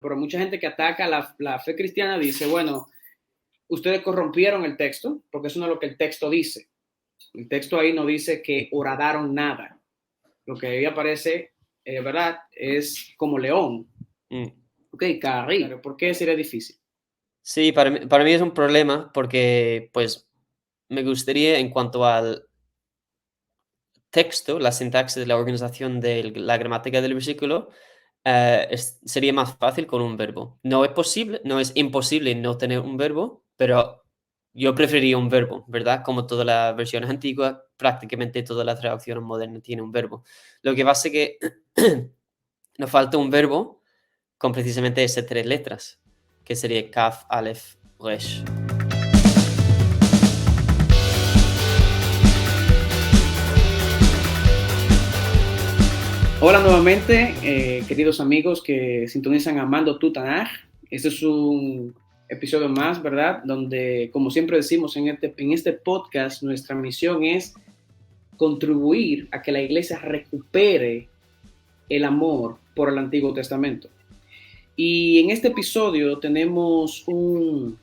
pero mucha gente que ataca la fe cristiana dice, bueno, ustedes corrompieron el texto, porque eso no es lo que el texto dice. El texto ahí no dice que horadaron nada. Lo que ahí aparece, ¿verdad? Es como león. Mm. Ok, Carri, ¿por qué sería difícil? Sí, para mí es un problema porque, pues, me gustaría en cuanto al texto, la sintaxis, la organización de la gramática del versículo, sería más fácil con un verbo. No es posible, no es imposible no tener un verbo, pero yo preferiría un verbo, ¿verdad? Como todas las versiones antiguas, prácticamente todas las traducciones modernas tienen un verbo. Lo que pasa es que nos falta un verbo con precisamente esas tres letras, que sería Kaf, Aleph, Resh. Hola nuevamente, queridos amigos que sintonizan Amando tu Tanaj. Este es un episodio más, ¿verdad? Donde, como siempre decimos en este podcast, nuestra misión es contribuir a que la iglesia recupere el amor por el Antiguo Testamento. Y en este episodio tenemos uno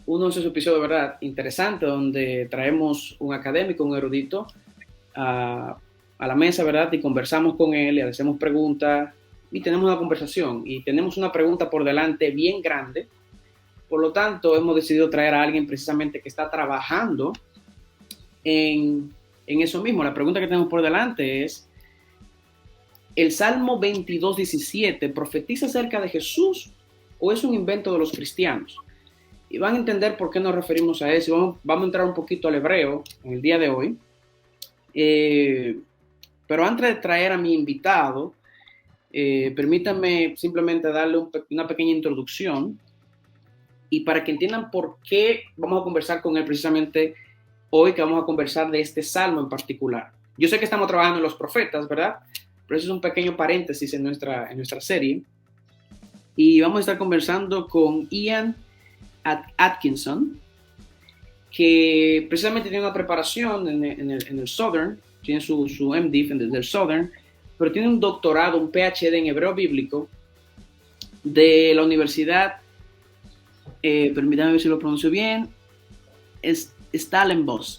de esos episodios, ¿verdad? Interesante, donde traemos un académico, un erudito, a la mesa, ¿verdad? Y conversamos con él, le hacemos preguntas y tenemos una conversación. Y tenemos una pregunta por delante bien grande. Por lo tanto, hemos decidido traer a alguien precisamente que está trabajando en eso mismo. La pregunta que tenemos por delante es, ¿el Salmo 22:17 profetiza acerca de Jesús o es un invento de los cristianos? Y van a entender por qué nos referimos a eso. Vamos a entrar un poquito al hebreo en el día de hoy. Pero antes de traer a mi invitado, permítanme simplemente darle una pequeña introducción y para que entiendan por qué vamos a conversar con él precisamente hoy, que vamos a conversar de este salmo en particular. Yo sé que estamos trabajando en los profetas, ¿verdad? Pero eso es un pequeño paréntesis en nuestra serie. Y vamos a estar conversando con Ian Atkinson, que precisamente tiene una preparación en el Southern, tiene su MDiv del Southern, pero tiene un doctorado, un PhD en hebreo bíblico de la Universidad, permítanme ver si lo pronuncio bien, es Stellenbosch.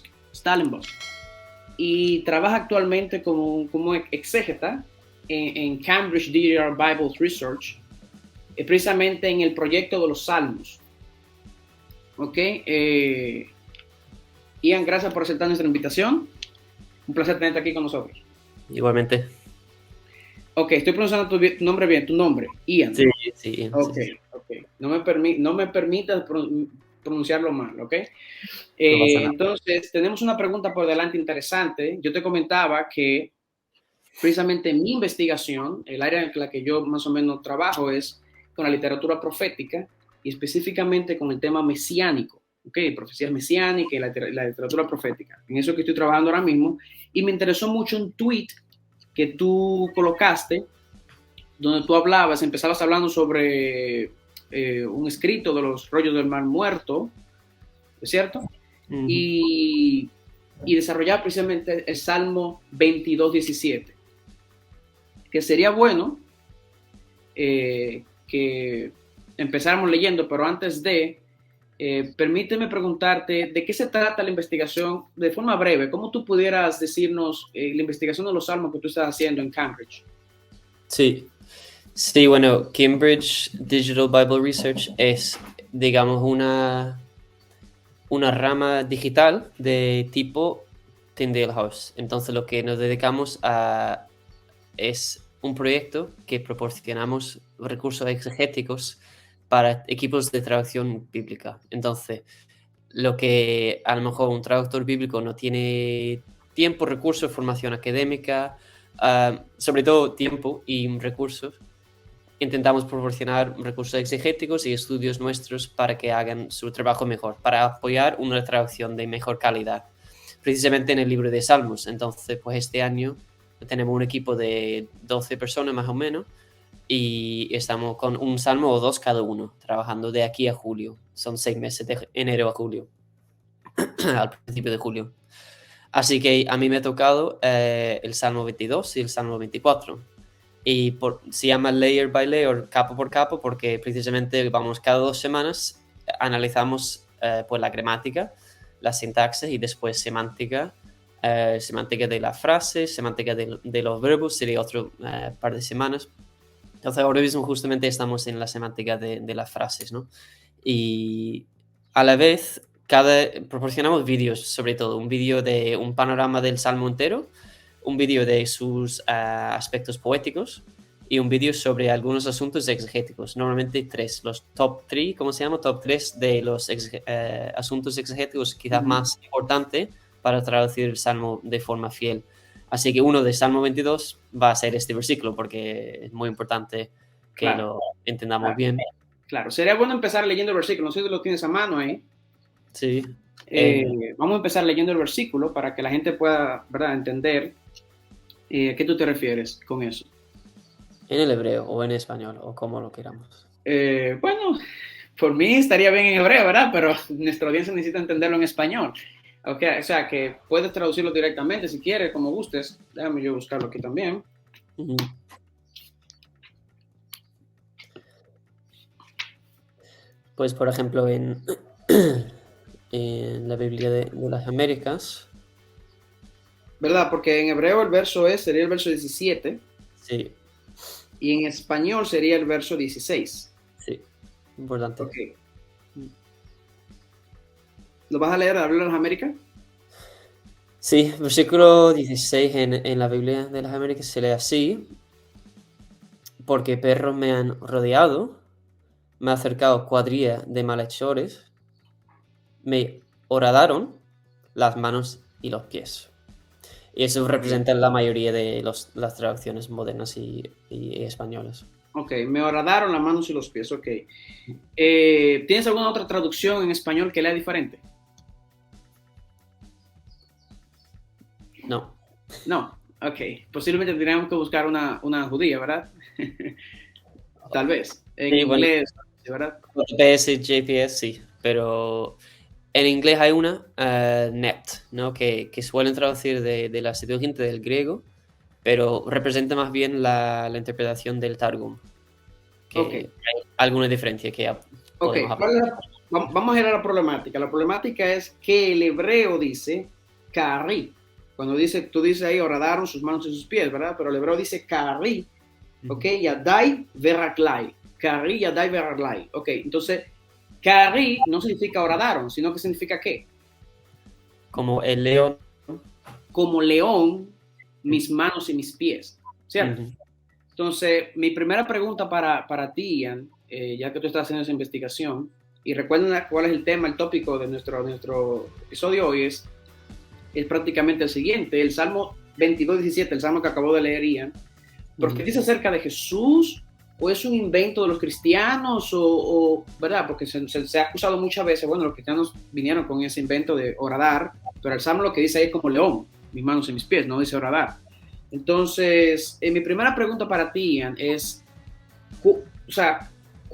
Y trabaja actualmente como exégeta en Cambridge DDR Bible Research, precisamente en el proyecto de los Salmos. ¿Ok? Ian, gracias por aceptar nuestra invitación. Un placer tenerte aquí con nosotros. Igualmente. Ok, estoy pronunciando tu nombre bien, tu nombre, Ian. Sí, sí, Ok, sí. ok. No me permitas pronunciarlo mal, ¿ok? No pasa nada. Entonces, tenemos una pregunta por delante interesante. Yo te comentaba que precisamente mi investigación, el área en la que yo más o menos trabajo es con la literatura profética y específicamente con el tema mesiánico, ¿ok? Profecías mesiánicas y la literatura profética. En eso que estoy trabajando ahora mismo. Y me interesó mucho un tweet que tú colocaste donde tú empezabas hablando sobre un escrito de los rollos del mar muerto, ¿es cierto? Ujú. Y, y desarrollar precisamente el Salmo 22:17, que sería bueno que empezáramos leyendo, pero antes permíteme preguntarte de qué se trata la investigación de forma breve, cómo tú pudieras decirnos la investigación de los salmos que tú estás haciendo en Cambridge. Sí, sí, bueno, Cambridge Digital Bible Research es, digamos, una rama digital de tipo Tyndale House. Entonces, lo que nos dedicamos a es un proyecto que proporcionamos recursos exegéticos para equipos de traducción bíblica. Entonces, lo que a lo mejor un traductor bíblico no tiene tiempo, recursos, formación académica, sobre todo tiempo y recursos, intentamos proporcionar recursos exegéticos y estudios nuestros para que hagan su trabajo mejor, para apoyar una traducción de mejor calidad, precisamente en el libro de Salmos. Entonces, pues este año tenemos un equipo de 12 personas más o menos y estamos con un salmo o dos cada uno, trabajando de aquí a julio. Son 6 meses, de enero a julio, al principio de julio. Así que a mí me ha tocado el Salmo 22 y el Salmo 24. Y se llama layer by layer, capo por capo, porque precisamente vamos cada 2 semanas, analizamos pues la gramática, la sintaxis y después semántica, semántica de las frases, semántica de los verbos, sería otro par de semanas. Entonces ahora mismo justamente estamos en la semántica de las frases, ¿no? Y a la vez proporcionamos vídeos, sobre todo un vídeo de un panorama del Salmo entero, un vídeo de sus aspectos poéticos y un vídeo sobre algunos asuntos exegéticos, normalmente 3, los top 3, ¿cómo se llama? Top 3 de los asuntos exegéticos quizás más importantes para traducir el Salmo de forma fiel. Así que uno de Salmo 22 va a ser este versículo porque es muy importante que lo entendamos bien. Claro, sería bueno empezar leyendo el versículo. No sé si lo tienes a mano ahí. Sí. Vamos a empezar leyendo el versículo para que la gente pueda, ¿verdad?, entender a qué tú te refieres con eso. ¿En el hebreo o en español o como lo queramos? Bueno, por mí estaría bien en hebreo, ¿verdad? Pero nuestra audiencia necesita entenderlo en español. Okay, o sea, que puedes traducirlo directamente si quieres, como gustes. Déjame yo buscarlo aquí también. Uh-huh. Pues, por ejemplo, en la Biblia de las Américas. ¿Verdad? Porque en hebreo el verso sería el verso 17. Sí. Y en español sería el verso 16. Sí, importante. Ok. ¿Lo vas a leer a la Biblia de las Américas? Sí, versículo 16 en la Biblia de las Américas se lee así: porque perros me han rodeado, me ha acercado cuadrilla de malhechores, me horadaron las manos y los pies. Y eso representa la mayoría de las traducciones modernas y españolas. Ok, me horadaron las manos y los pies, ok. ¿Tienes alguna otra traducción en español que lea diferente? No. No, ok. Posiblemente tendríamos que buscar una judía, ¿verdad? Tal vez. En inglés, bueno, ¿verdad? JPS y JPS sí, pero en inglés hay una, net, ¿no? Que suelen traducir de la Septuaginta del griego, pero representa más bien la interpretación del Targum. Que okay. Hay alguna diferencia que podemos hablar. Vamos a ir a la problemática. La problemática es que el hebreo dice Kari. Cuando tú dices ahí, horadaron sus manos y sus pies, ¿verdad? Pero el hebreo dice Kari. Ok, Yadai Veraklai. Kari, Yadai Veraklai. Ok, entonces, Kari no significa horadaron, sino que significa ¿qué? Como el león. Como león, mis manos y mis pies, ¿cierto? Entonces, mi primera pregunta para ti, Ian, ya que tú estás haciendo esa investigación, y recuerden cuál es el tema, el tópico de nuestro episodio hoy, es prácticamente el siguiente, el Salmo 22:17, el Salmo que acabo de leer, Ian, porque dice acerca de Jesús, o es un invento de los cristianos, o ¿verdad? Porque se ha acusado muchas veces, bueno, los cristianos vinieron con ese invento de horadar, pero el Salmo lo que dice ahí es como león, mis manos y mis pies, no dice horadar. Entonces, mi primera pregunta para ti, Ian, es, o sea,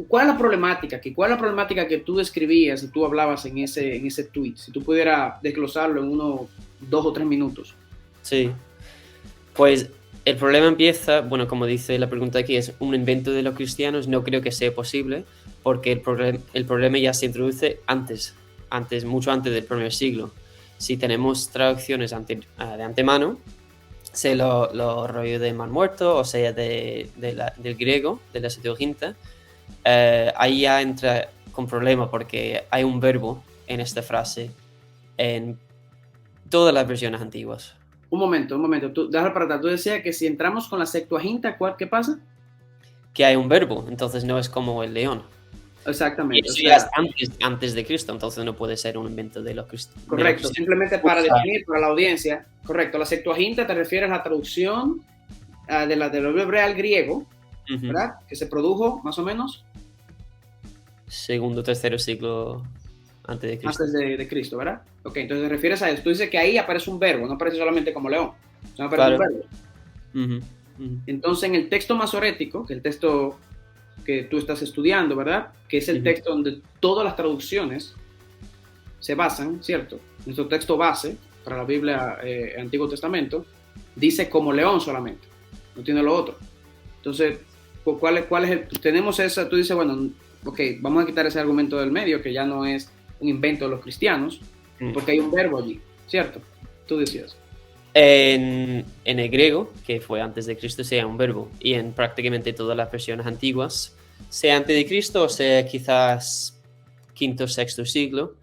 ¿cuál es la problemática? ¿Cuál es la problemática que tú describías y tú hablabas en ese tweet? Si tú pudieras desglosarlo en 1, 2 o 3 minutos. Sí, pues el problema empieza, bueno, como dice la pregunta aquí, es un invento de los cristianos. No creo que sea posible, porque el problema ya se introduce mucho antes del primer siglo. Si tenemos traducciones de antemano, sea los rollos de Mar Muerto, o sea del griego, de la Septuaginta, ahí ya entra con problema, porque hay un verbo en esta frase en todas las versiones antiguas. Un momento. Déjalo para atrás. Tú decías que si entramos con la Septuaginta, ¿qué pasa? Que hay un verbo, entonces no es como el león. Exactamente. Y eso ya es antes de Cristo, entonces no puede ser un invento de los cristianos. Correcto, simplemente para definir para la audiencia. Correcto, la Septuaginta te refieres a la traducción del hebreo al griego, ¿verdad? Que se produjo más o menos segundo, tercero siglo antes de Cristo. Antes de Cristo, ¿verdad? Ok, entonces te refieres a eso. Tú dices que ahí aparece un verbo, no aparece solamente como león, no aparece un verbo. Entonces en el texto masorético, que es el texto que tú estás estudiando, ¿verdad? Que es el texto donde todas las traducciones se basan, ¿cierto? Nuestro texto base para la Biblia Antiguo Testamento dice como león solamente, no tiene lo otro. Entonces, ¿cuál es tenemos esa, tú dices, bueno, ok, vamos a quitar ese argumento del medio, que ya no es un invento de los cristianos, porque hay un verbo allí, ¿cierto? Tú decías. En el griego, que fue antes de Cristo, sea un verbo, y en prácticamente todas las versiones antiguas, sea antes de Cristo o sea quizás quinto o sexto siglo,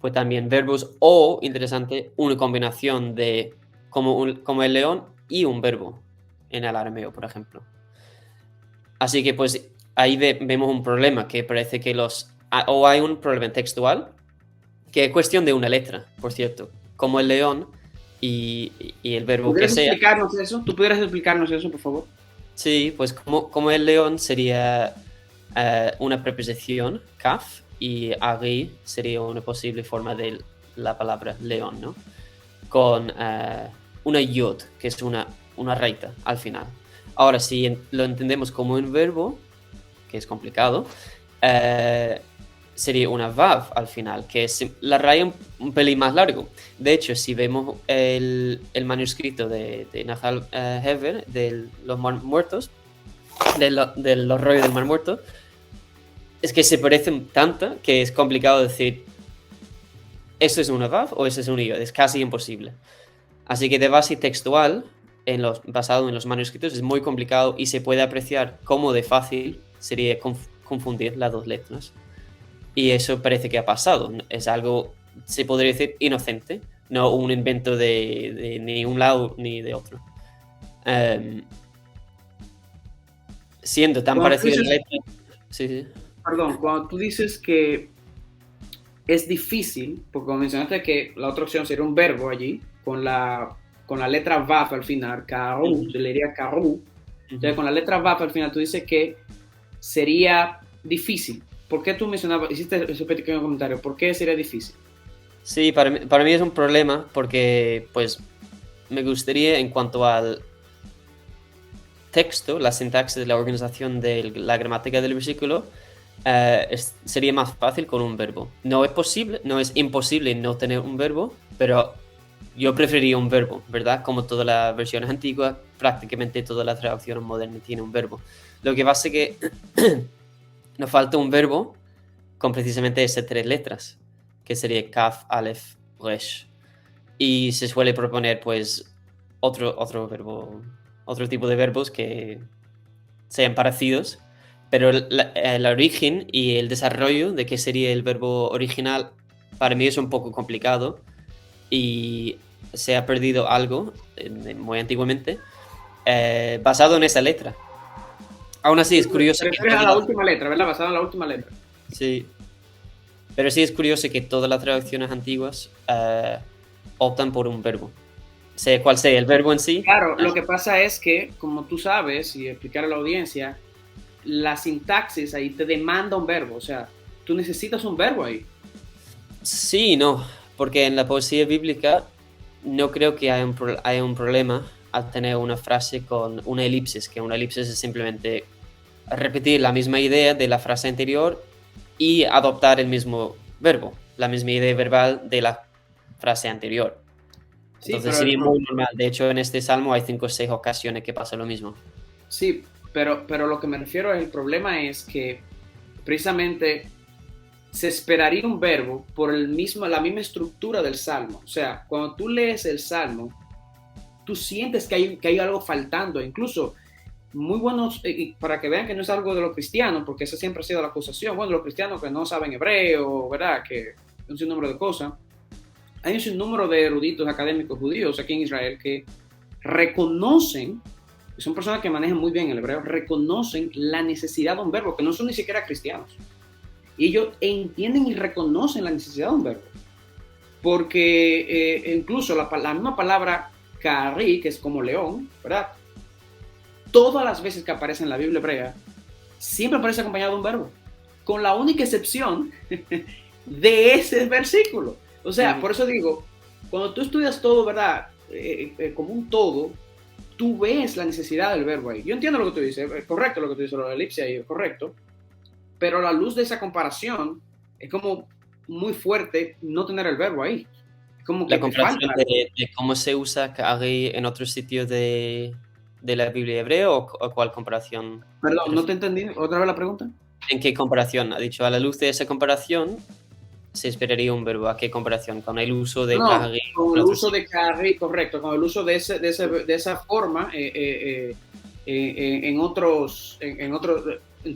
pues también verbos o, interesante, una combinación de como el león y un verbo en el arameo, por ejemplo. Así que pues ahí vemos un problema que parece que o hay un problema textual, que es cuestión de una letra, por cierto, como el león y el verbo que ¿Pudieras sea. explicarnos eso? ¿Tú pudieras explicarnos eso, por favor? Sí, pues como el león sería una preposición, kaf, y agui sería una posible forma de la palabra león, ¿no? Con una yod, que es una raíz al final. Ahora, si lo entendemos como un verbo, que es complicado, sería una vav al final, que es la raíz un pelín más largo. De hecho, si vemos el manuscrito de Nahal Hever, de los muertos, de los rollos del Mar Muerto, es que se parecen tanto que es complicado decir ¿esto es una vav o eso es un iod? Es casi imposible. Así que de base textual, basado en los manuscritos, es muy complicado y se puede apreciar cómo de fácil sería confundir las dos letras. Y eso parece que ha pasado. Es algo, se podría decir, inocente, no un invento de ni un lado ni de otro. Siendo tan parecido la letra. Sí. Perdón, cuando tú dices que es difícil, porque como mencionaste que la otra opción sería un verbo allí, con la letra VAF al final, caru, yo le diría caru. Entonces, con la letra VAF al final, tú dices que sería difícil. ¿Por qué tú mencionabas, hiciste ese pequeño comentario? ¿Por qué sería difícil? Sí, para mí es un problema porque, pues, me gustaría en cuanto al texto, la sintaxis, la organización de la gramática del versículo, sería más fácil con un verbo. No es posible, no es imposible no tener un verbo, pero yo preferiría un verbo, ¿verdad? Como todas las versiones antiguas, prácticamente todas las traducciones modernas tienen un verbo. Lo que pasa es que nos falta un verbo con precisamente esas tres letras, que sería kaf, alef, resh. Y se suele proponer, pues, otro verbo, otro tipo de verbos que sean parecidos, pero el origen y el desarrollo de qué sería el verbo original para mí es un poco complicado y se ha perdido algo muy antiguamente basado en esa letra. Aún así es curioso Te que refieres a la última letra, ¿verdad? Basada en la última letra. sí, pero sí es curioso que todas las traducciones antiguas optan por un verbo, sea cual sea el verbo en sí. Claro, lo que pasa es que, como tú sabes, y explicar a la audiencia, la sintaxis ahí te demanda un verbo, o sea, tú necesitas un verbo ahí. Sí, no, porque en la poesía bíblica no creo que haya un problema al tener una frase con una elipsis, que una elipsis es simplemente repetir la misma idea de la frase anterior y adoptar el mismo verbo, la misma idea verbal de la frase anterior. Sí, Entonces sería muy normal. De hecho, en este salmo hay 5 o 6 ocasiones que pasa lo mismo. Sí, pero lo que me refiero es el problema es que precisamente se esperaría un verbo por la misma estructura del salmo. O sea, cuando tú lees el salmo, tú sientes que hay algo faltando. Incluso muy buenos, para que vean que no es algo de los cristianos, porque esa siempre ha sido la acusación. Bueno, los cristianos que no saben hebreo, ¿verdad? Que es un sinnúmero de cosas. Hay un sinnúmero de eruditos académicos judíos aquí en Israel que reconocen, son personas que manejan muy bien el hebreo, reconocen la necesidad de un verbo, que no son ni siquiera cristianos. Y ellos entienden y reconocen la necesidad de un verbo. Porque incluso la misma palabra kari, que es como león, ¿verdad? Todas las veces que aparece en la Biblia hebrea, siempre aparece acompañado de un verbo. Con la única excepción de ese versículo. O sea, por eso digo, cuando tú estudias todo, ¿verdad? Como un todo, tú ves la necesidad del verbo ahí. Yo entiendo lo que tú dices, es correcto lo que tú dices, la elipsis ahí es correcto, pero a la luz de esa comparación, es como muy fuerte no tener el verbo ahí. Como que La comparación de cómo se usa Kari en otros sitios de de la Biblia hebrea o cuál comparación? Perdón, no te entendí. ¿Otra vez la pregunta? ¿En qué comparación? Ha dicho, a la luz de esa comparación, se esperaría un verbo. ¿A qué comparación? Con el uso de No, carry. con el uso de carry, correcto, con el uso de esa forma en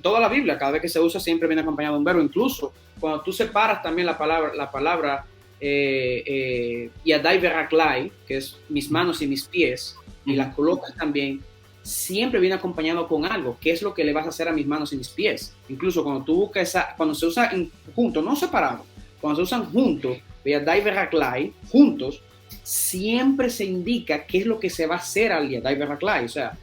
toda la Biblia, cada vez que se usa siempre viene acompañado de un verbo. Incluso cuando tú separas también la palabra Yadai Veraklai, que es mis manos y mis pies, y la colocas también, siempre viene acompañado con algo. ¿Qué es lo que le vas a hacer a mis manos y mis pies? Incluso cuando tú buscas cuando se usa juntos, no separado, cuando se usan juntos, Yadai Veraklai, juntos, siempre se indica qué es lo que se va a hacer al Yadai Veraklai. O sea,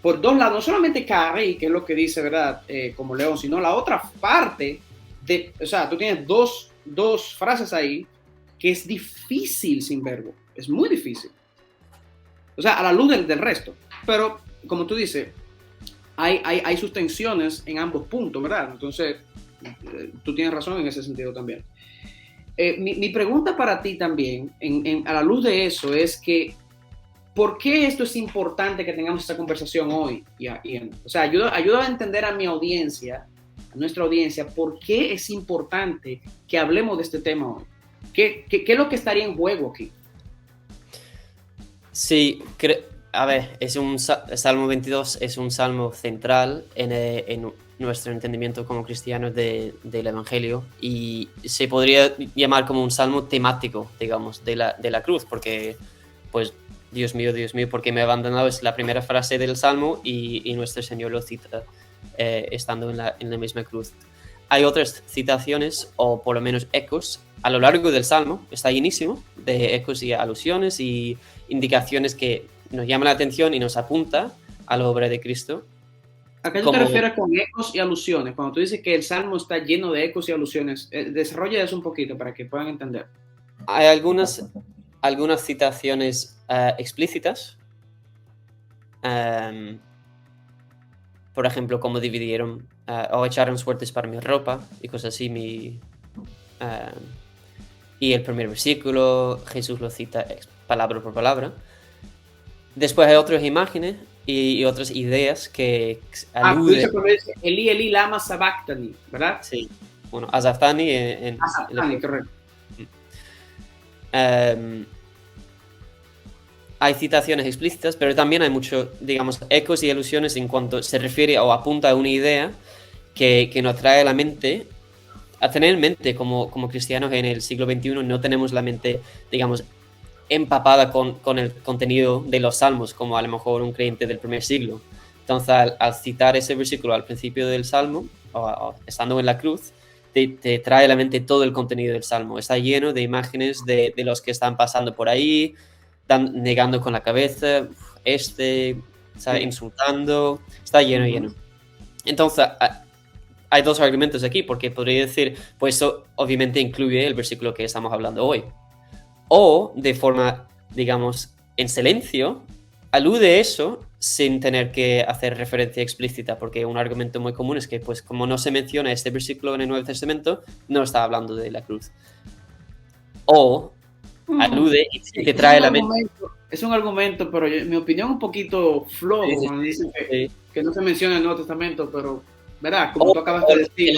por dos lados, no solamente Kari, que es lo que dice, ¿verdad? Como León, sino la otra parte o sea, tú tienes dos frases ahí que es difícil sin verbo, es muy difícil. O sea, a la luz del resto. Pero, como tú dices, hay sus tensiones en ambos puntos, ¿verdad? Entonces, tú tienes razón en ese sentido también. Mi pregunta para ti también, a la luz de eso, es que ¿por qué esto es importante que tengamos esta conversación hoy, Ian? O sea, ayuda a entender a mi audiencia, a nuestra audiencia, por qué es importante que hablemos de este tema hoy. ¿Qué es lo que estaría en juego aquí? Sí, a ver, Salmo 22 es un salmo central en nuestro entendimiento como cristianos del Evangelio, y se podría llamar como un salmo temático, digamos, de la cruz, porque, pues, Dios mío, ¿por qué me he abandonado? Es la primera frase del salmo y nuestro Señor lo cita estando en la misma cruz. Hay otras citaciones, o por lo menos ecos, a lo largo del salmo, está llenísimo de ecos y alusiones y indicaciones que nos llaman la atención y nos apunta a la obra de Cristo. ¿A qué tú te refieres con ecos y alusiones? Cuando tú dices que el salmo está lleno de ecos y alusiones, desarrolla eso un poquito para que puedan entender. Hay algunas citaciones explícitas. Por ejemplo, cómo dividieron o echaron suertes para mi ropa y cosas así. Y el primer versículo, Jesús lo cita palabra por palabra. Después hay otras imágenes y otras ideas que aluden. Dice Eli, Eli, lama sabachthani, ¿verdad? Sí. Bueno, Azafani Azafani, correcto. Hay citaciones explícitas, pero también hay mucho, digamos, ecos y alusiones en cuanto se refiere o apunta a una idea que nos trae a la mente. A tener en mente como cristianos en el siglo XXI no tenemos la mente, digamos, empapada con el contenido de los salmos, como a lo mejor un creyente del primer siglo. Entonces, al citar ese versículo al principio del salmo, o estando en la cruz, te trae a la mente todo el contenido del salmo. Está lleno de imágenes de los que están pasando por ahí, negando con la cabeza, insultando, está lleno. Entonces, hay dos argumentos aquí, porque podría decir, pues eso obviamente incluye el versículo que estamos hablando hoy. O, de forma, digamos, en silencio, alude eso sin tener que hacer referencia explícita, porque un argumento muy común es que, pues, como no se menciona este versículo en el Nuevo Testamento, no está hablando de la cruz. O alude y te trae la mente. Es un argumento, pero mi opinión es un poquito flojo cuando dicen que no se menciona en el Nuevo Testamento, pero, ¿verdad? Como tú acabas de decir.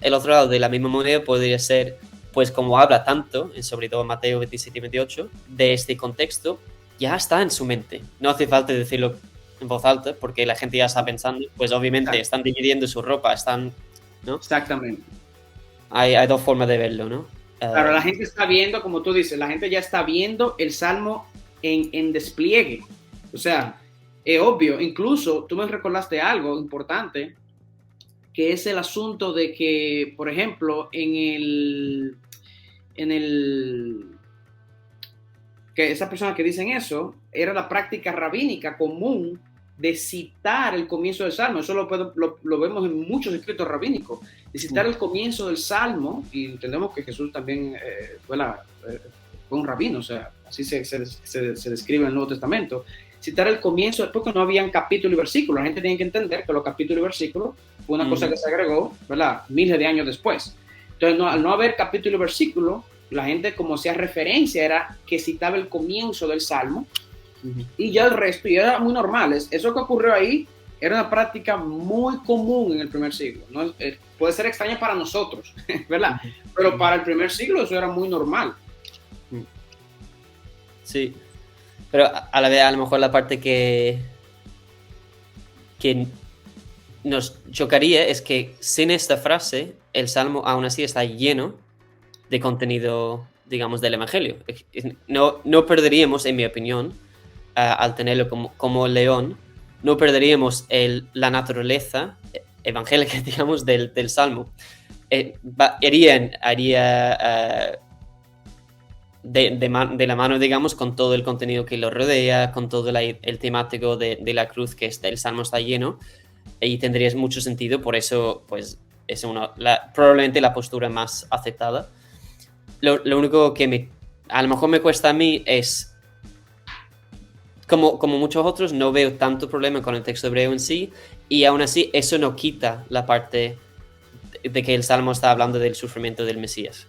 El otro lado de la misma moneda podría ser, pues como habla tanto, sobre todo Mateo 27 y 28, de este contexto, ya está en su mente. No hace falta decirlo en voz alta, porque la gente ya está pensando, pues obviamente están dividiendo su ropa, ¿no? Exactamente. Hay dos formas de verlo, ¿no? Claro, la gente está viendo, como tú dices, la gente ya está viendo el Salmo en despliegue. O sea, es obvio. Incluso tú me recordaste algo importante, que es el asunto de que, por ejemplo, que esas personas que dicen eso, era la práctica rabínica común de citar el comienzo del Salmo. Eso lo vemos en muchos escritos rabínicos, de citar el comienzo del Salmo, y entendemos que Jesús también fue un rabino, o sea, así se describe en el Nuevo Testamento. Citar el comienzo, porque no habían capítulo y versículo. La gente tiene que entender que los capítulos y versículos fue una cosa que se agregó, ¿verdad?, miles de años después. Entonces, al no haber capítulo y versículo, la gente, como hacía referencia, era que citaba el comienzo del Salmo, y ya el resto, y era muy normal. Eso que ocurrió ahí era una práctica muy común en el primer siglo. ¿No? Puede ser extraña para nosotros, ¿verdad? Pero para el primer siglo eso era muy normal. Sí, pero a la vez a lo mejor la parte que nos chocaría es que sin esta frase el Salmo aún así está lleno de contenido, digamos, del Evangelio. No perderíamos, en mi opinión, al tenerlo como león, no perderíamos la naturaleza evangélica, digamos, del Salmo. Haría de la mano, digamos, con todo el contenido que lo rodea, con todo el temático de la cruz, que el Salmo está lleno, y tendrías mucho sentido, por eso, pues, es probablemente la postura más aceptada. Lo único que a lo mejor me cuesta a mí es, como muchos otros, no veo tanto problema con el texto hebreo en sí, y aún así eso no quita la parte de que el Salmo está hablando del sufrimiento del Mesías.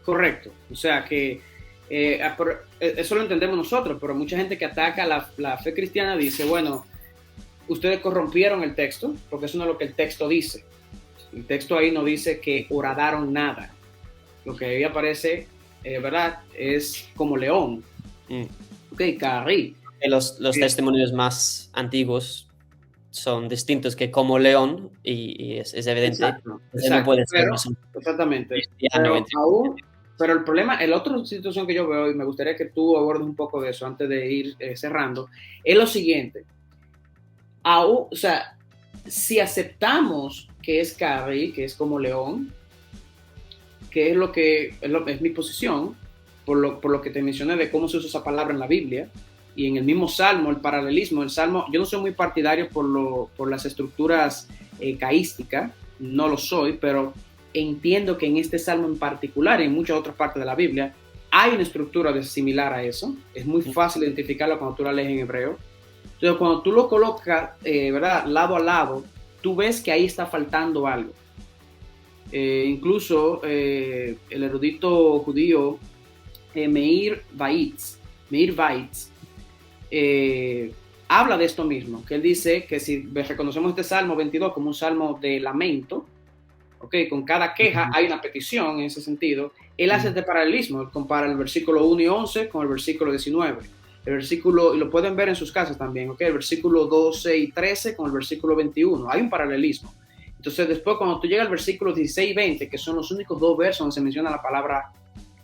Correcto, o sea que eso lo entendemos nosotros, pero mucha gente que ataca la fe cristiana dice, bueno, ustedes corrompieron el texto, porque eso no es lo que el texto dice. El texto ahí no dice que horadaron nada. Lo que ahí aparece, ¿verdad? Es como león. Ok, carrí. Los testimonios más antiguos son distintos que como león, y es evidente. Exacto. No puede ser exactamente. Pero el problema, la otra situación que yo veo, y me gustaría que tú abordes un poco de eso antes de ir cerrando, es lo siguiente. O sea, si aceptamos que es carry, que es como león, que es lo que es mi posición, por lo que te mencioné de cómo se usa esa palabra en la Biblia, y en el mismo Salmo, el paralelismo, el Salmo, yo no soy muy partidario por las estructuras caísticas, no lo soy, pero entiendo que en este Salmo en particular y en muchas otras partes de la Biblia hay una estructura similar a eso, es muy fácil identificarlo cuando tú la lees en hebreo. Entonces cuando tú lo colocas, ¿verdad? Lado a lado, tú ves que ahí está faltando algo. Incluso el erudito judío Meir Weitz habla de esto mismo, que él dice que si reconocemos este Salmo 22 como un salmo de lamento, okay, con cada queja hay una petición en ese sentido, él hace este paralelismo, él compara el versículo 1 y 11 con el versículo 19, el versículo, y lo pueden ver en sus casas también, okay, el versículo 12 y 13 con el versículo 21, hay un paralelismo. Entonces después cuando tú llegas al versículo 16 y 20, que son los únicos dos versos donde se menciona la palabra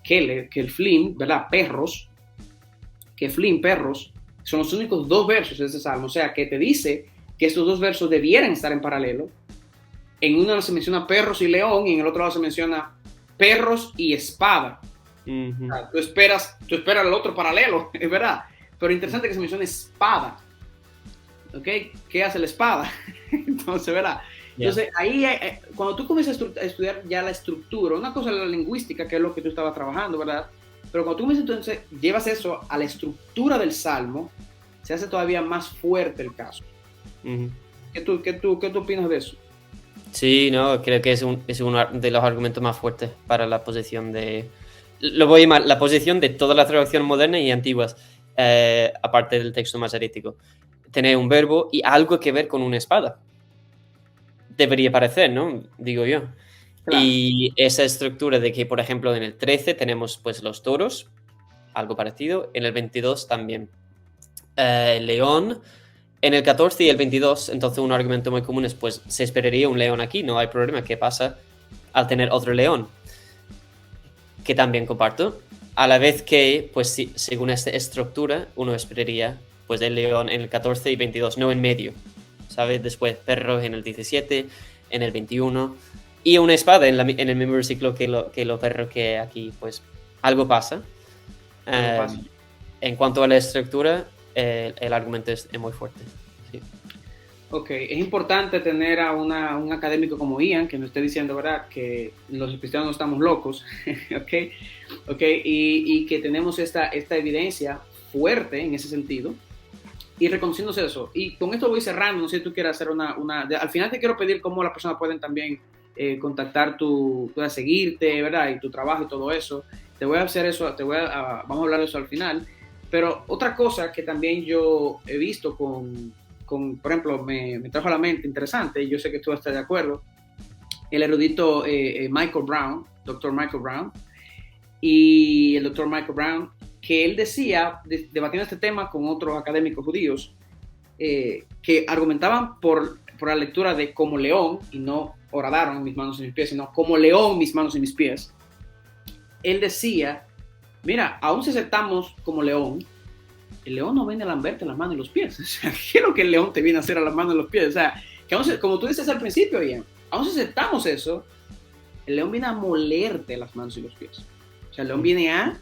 que el flim, ¿verdad? Perros, que flim, perros, son los únicos dos versos de ese salmo, o sea que te dice que estos dos versos debieran estar en paralelo. En uno se menciona perros y león y en el otro lado se menciona perros y espada. O sea, tú esperas el otro paralelo, es verdad, pero interesante que se mencione espada. ¿Ok? ¿Qué hace la espada? Entonces, ¿verdad? Entonces, ahí, cuando tú comienzas a estudiar ya la estructura, una cosa es la lingüística, que es lo que tú estabas trabajando, ¿verdad? Pero cuando tú comienzas, entonces, llevas eso a la estructura del Salmo, se hace todavía más fuerte el caso. ¿Qué tú opinas de eso? Sí, no, creo que es uno de los argumentos más fuertes para la posición lo voy a llamar la posición de toda la traducción moderna y antiguas, aparte del texto masorético. Tener un verbo y algo que ver con una espada. Debería parecer, ¿no? Digo yo. Claro. Y esa estructura de que, por ejemplo, en el 13 tenemos pues los toros, algo parecido. En el 22 también el león. En el 14 y el 22, entonces un argumento muy común es, pues, se esperaría un león aquí, no hay problema. ¿Qué pasa al tener otro león? Que también comparto. A la vez que, pues, según esta estructura, uno esperaría, pues, el león en el 14 y 22, no en medio, ¿sabes? Después perros en el 17, en el 21, y una espada en el mismo versículo que lo perro, que aquí, pues, algo pasa. En cuanto a la estructura, el argumento es muy fuerte. Sí. Ok, es importante tener a un académico como Ian que nos esté diciendo, ¿verdad?, que los cristianos no estamos locos, ¿ok? Y que tenemos esta evidencia fuerte en ese sentido y reconociéndose eso. Y con esto voy cerrando, no sé si tú quieres hacer al final te quiero pedir cómo las personas pueden también contactar seguirte, ¿verdad?, y tu trabajo y todo eso. Te voy a hacer eso, vamos a hablar de eso al final. Pero otra cosa que también yo he visto por ejemplo, me trajo a la mente interesante, y yo sé que tú estás de acuerdo, el erudito Michael Brown, doctor Michael Brown, y el doctor Michael Brown, que él decía, debatiendo este tema con otros académicos judíos, que argumentaban por la lectura de como león, y no horadaron mis manos y mis pies, sino como león mis manos y mis pies. Él decía, mira, aún si aceptamos como león, el león no viene a lamberte las manos y los pies. O sea, ¿qué es lo que el león te viene a hacer a las manos y los pies? O sea, que aún, como tú dices al principio, Ian, aún si aceptamos eso, el león viene a molerte las manos y los pies. O sea, el león viene a,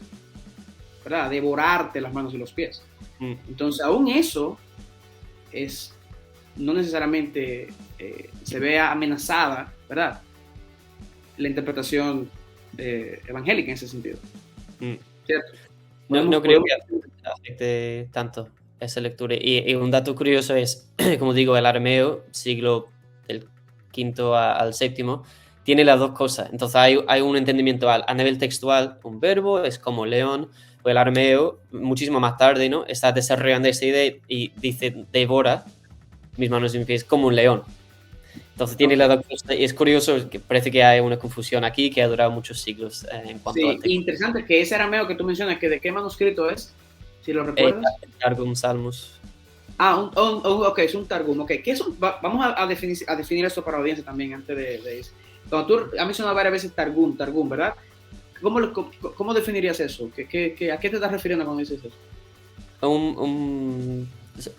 ¿verdad?, a devorarte las manos y los pies. Entonces, aún eso es, no necesariamente se vea amenazada, ¿verdad?, la interpretación evangélica en ese sentido. ¿Cierto? No creo que afecte tanto esa lectura. Y un dato curioso es, como digo, el arameo, siglo del V al VII, tiene las dos cosas. Entonces hay un entendimiento a nivel textual, un verbo es como león, o el arameo, muchísimo más tarde, ¿no?, está desarrollando esa idea y dice devora mis manos y mis pies como un león. Entonces tiene las dos cosas, y es curioso que parece que hay una confusión aquí que ha durado muchos siglos en cuanto al texto. Interesante que ese arameo que tú mencionas, que ¿de qué manuscrito es? Si lo recuerdas. Targum Salmos. Ok, es un Targum. Okay. ¿Qué es vamos a definir eso para la audiencia también antes de eso. Cuando tú has mencionado varias veces Targum, ¿verdad? ¿Cómo definirías eso? ¿A qué te estás refiriendo cuando dices eso?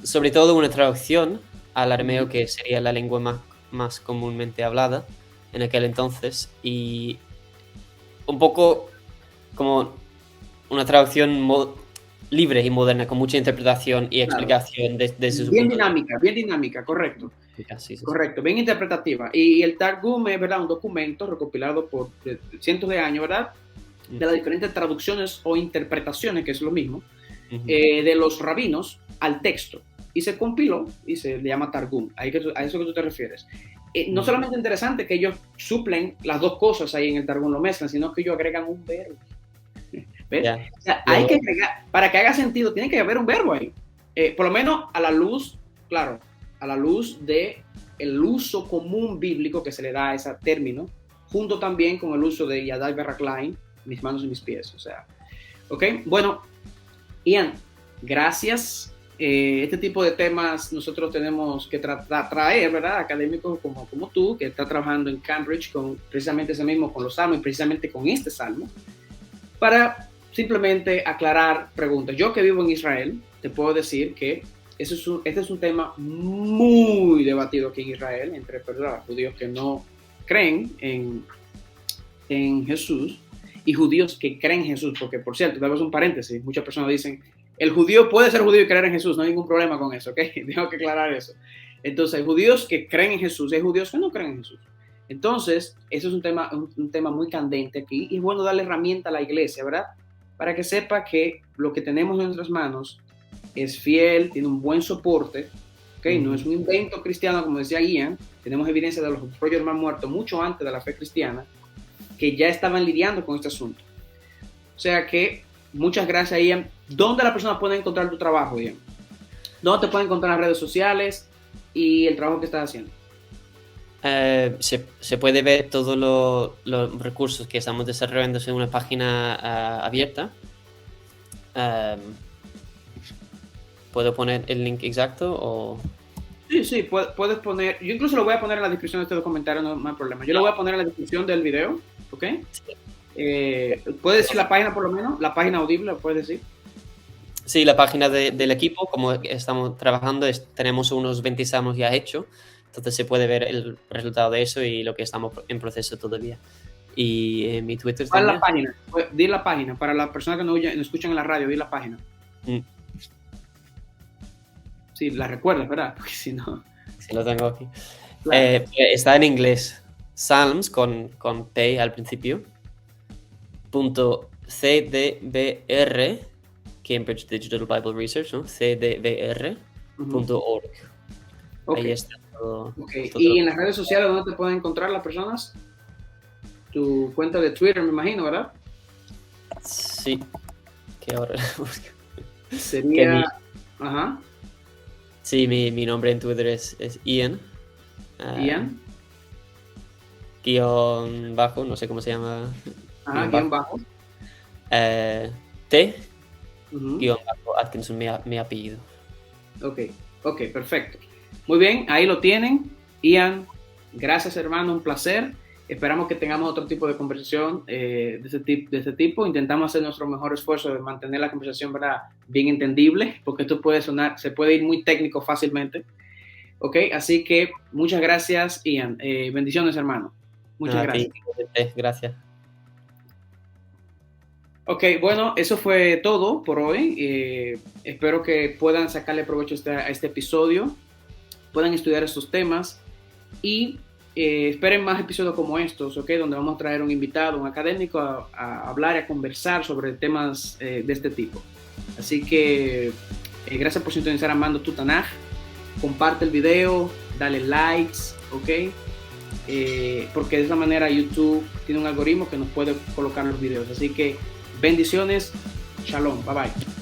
Sobre todo una traducción al arameo, que sería la lengua más comúnmente hablada en aquel entonces, y un poco como una traducción libre y moderna, con mucha interpretación y explicación desde su bien dinámica, correcto. Sí. Correcto, bien interpretativa. Y el Targum es, ¿verdad?, un documento recopilado por cientos de años, ¿verdad?, de las diferentes traducciones o interpretaciones, que es lo mismo, de los rabinos al texto. Y se compiló y se le llama Targum. A eso que tú te refieres. No solamente interesante que ellos suplen las dos cosas ahí en el Targum, lo mezclan, sino que ellos agregan un verbo. ¿Ves? O sea, hay que agregar, para que haga sentido, tiene que haber un verbo ahí. Por lo menos a la luz, claro, a la luz de el uso común bíblico que se le da a ese término, junto también con el uso de Yadai Berraklein, mis manos y mis pies. O sea, ok, bueno, Ian, gracias. Este tipo de temas nosotros tenemos que traer, ¿verdad?, académicos como tú, que está trabajando en Cambridge con precisamente ese mismo, con los salmos, y precisamente con este salmo, para simplemente aclarar preguntas. Yo, que vivo en Israel, te puedo decir que este es un tema muy debatido aquí en Israel, entre, ¿verdad?, judíos que no creen en Jesús y judíos que creen en Jesús, porque, por cierto, damos un paréntesis, muchas personas dicen, el judío puede ser judío y creer en Jesús, no hay ningún problema con eso, ¿ok? Tengo que aclarar eso. Entonces, hay judíos que creen en Jesús y hay judíos que no creen en Jesús. Entonces, eso es un tema muy candente aquí, y es bueno darle herramienta a la iglesia, ¿verdad?, para que sepa que lo que tenemos en nuestras manos es fiel, tiene un buen soporte, ¿okay? No es un invento cristiano, como decía Ian. Tenemos evidencia de los propios hermanos muertos mucho antes de la fe cristiana, que ya estaban lidiando con este asunto. O sea que, muchas gracias, Ian. ¿Dónde la persona puede encontrar tu trabajo, Ian? ¿Dónde te pueden encontrar en las redes sociales y el trabajo que estás haciendo? Se puede ver todos los recursos que estamos desarrollando en una página abierta. ¿Puedo poner el link exacto o...? Sí, puedes poner... Yo incluso lo voy a poner en la descripción de este documentario, no hay problema. Yo lo voy a poner en la descripción del video, ¿ok? Sí. ¿Puedes decir la página por lo menos? ¿La página audible, puedes decir? Sí, la página del equipo, como estamos trabajando, tenemos unos 20 salmos ya hechos, entonces se puede ver el resultado de eso y lo que estamos en proceso todavía. Y mi Twitter ¿cuál es la página? Di la página, para las personas que no escuchan en la radio, di la página. Sí, la recuerdas, ¿verdad? Porque si no... Sí, lo tengo aquí. Claro. Está en inglés. Psalms, con P al principio. .cdbr, Cambridge Digital Bible Research, ¿no? cdbr.org. Okay. Ahí está todo. Okay. ¿Y en las redes sociales dónde te pueden encontrar las personas? Tu cuenta de Twitter, me imagino, ¿verdad? Sí. Que ahora busco. Que sería, ajá, sí, mi nombre en Twitter es Ian. ah, Ian, guión bajo, no sé cómo se llama. ajá, Guión guión bajo. bajo. T, Ujú. guión bajo, Atkinson, mi apellido. Ok, ok, perfecto. Muy bien, ahí lo tienen. Ian, gracias hermano, un placer. Esperamos que tengamos otro tipo de conversación de este tipo. Intentamos hacer nuestro mejor esfuerzo de mantener la conversación, ¿verdad?, bien entendible, porque esto puede sonar, se puede ir muy técnico fácilmente. Ok, así que muchas gracias, Ian. Bendiciones, hermano. Muchas Nada, a ti, gracias. gracias. Ok, bueno, eso fue todo por hoy. Espero que puedan sacarle provecho a este episodio, puedan estudiar estos temas y esperen más episodios como estos, ¿ok? Donde vamos a traer un invitado, un académico a hablar y a conversar sobre temas de este tipo. Así que gracias por sintonizar Amando tu Tanaj. Comparte el video, dale likes, ¿ok? Porque de esa manera YouTube tiene un algoritmo que nos puede colocar los videos. Así que bendiciones, shalom, bye bye.